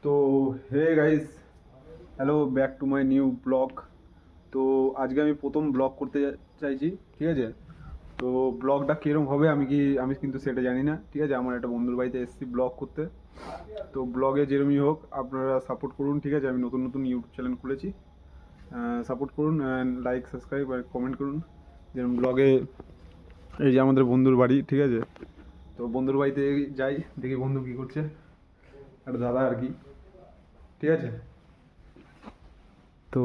তো hey guys, hello, back to my new blog. তো আজকে আমি প্রথম ব্লগ করতে চাইছি, ঠিক আছে? তো ব্লগটা কীরকম হবে আমি কিন্তু সেটা জানি না, ঠিক আছে? আমার একটা বন্ধুর বাড়িতে এসেছি ব্লগ করতে। তো ব্লগে যেরমই হোক আপনারা সাপোর্ট করুন, ঠিক আছে? আমি নতুন নতুন ইউটিউব চ্যানেল খুলেছি, সাপোর্ট করুন অ্যান্ড লাইক সাবস্ক্রাইব আর কমেন্ট করুন। যেরকম ব্লগে এই যে আমাদের বন্ধুর বাড়ি, ঠিক আছে? তো বন্ধুর বাড়িতে যাই, দেখি বন্ধু কী করছে, একটা দাদা আর কি, ঠিক আছে? তো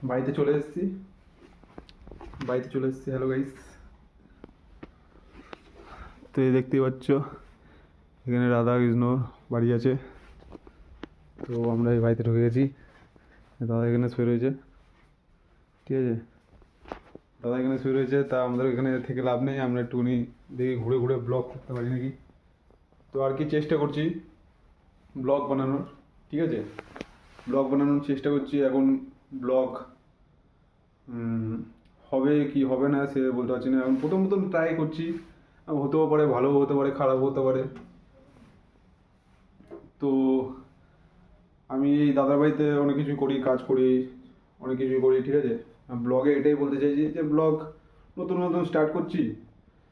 বাড়িতে চলে এসেছি, হ্যালো গাইস। তো এই দেখতেই পাচ্ছ এখানে রাধা কৃষ্ণ বাড়ি আছে। তো আমরা এই বাড়িতে ঢুকে গেছি, দাদা এখানে শুয়ে রয়েছে, ঠিক আছে? দাদা এখানে শুয়ে রয়েছে, তা আমাদের এখানে থেকে লাভ নেই, আমরা একটুখানি দেখি ঘুরে ঘুরে ব্লগ করতে পারি নাকি। তো আর কি চেষ্টা করছি ব্লগ বানানোর, ঠিক আছে? ব্লগ বানানোর চেষ্টা করছি এখন। ব্লগ হবে কি হবে না সে বলতে পারছি না, এখন প্রথম প্রথম ট্রাই করছি, হতেও পারে, ভালো হতে পারে, খারাপ হতে পারে। তো আমি এই দাদার বাড়িতে অনেক কিছু করি, কাজ করি, অনেক কিছুই করি, ঠিক আছে? ব্লগে এটাই বলতে চাইছি যে ব্লগ নতুন নতুন স্টার্ট করছি,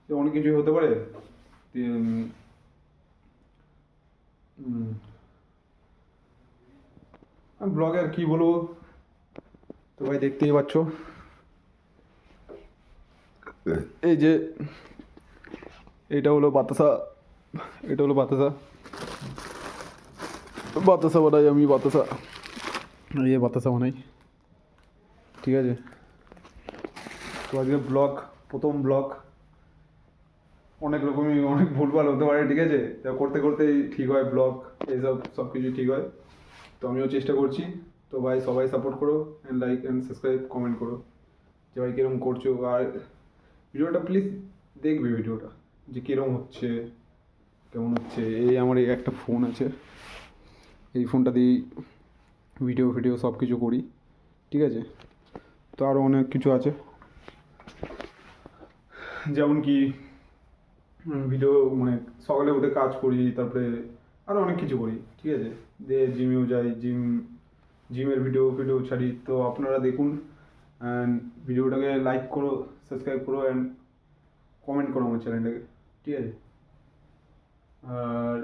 যে অনেক কিছুই হতে পারে। ব্লগে আর কী বলবো, তো ভাই দেখতেই পাচ্ছ এই যে এটা হলো বাতাসা, এটা হলো বাতাসা, বাতাসা বানাই আমি, বাতাসা, এই বাতাসা বানাই, ঠিক আছে? তো আজকে ব্লগ, প্রথম ব্লগ, অনেক রকমই অনেক ভুলভাল হতে পারে, ঠিক আছে? তা করতে করতেই ঠিক হয় ব্লগ, এইসব সব কিছু ঠিক হয়। তো আমিও চেষ্টা করছি। তো ভাই সবাই সাপোর্ট করো and like and subscribe, comment করো যে ভাই কীরকম করছো, আর ভিডিওটা প্লিজ দেখবে, ভিডিওটা যে কীরকম হচ্ছে, কেমন হচ্ছে। এই আমার এই একটা ফোন আছে, এই ফোনটা দিয়েই ভিডিও ফিডিও সব কিছু করি, ঠিক আছে? তো আরও অনেক কিছু আছে, যেমন কি ভিডিও, মানে সকালে উঠে কাজ করি, তারপরে আরও অনেক কিছু করি, ঠিক আছে? দিয়ে জিমেও যাই, জিমের ভিডিও ফিডিও ছাড়ি। তো আপনারা দেখুন অ্যান্ড ভিডিওটাকে লাইক করো, সাবস্ক্রাইব করো অ্যান্ড কমেন্ট করো আমার চ্যানেলটাকে, ঠিক আছে? আর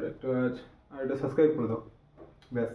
একটা সাবস্ক্রাইব করে দাও, ব্যাস।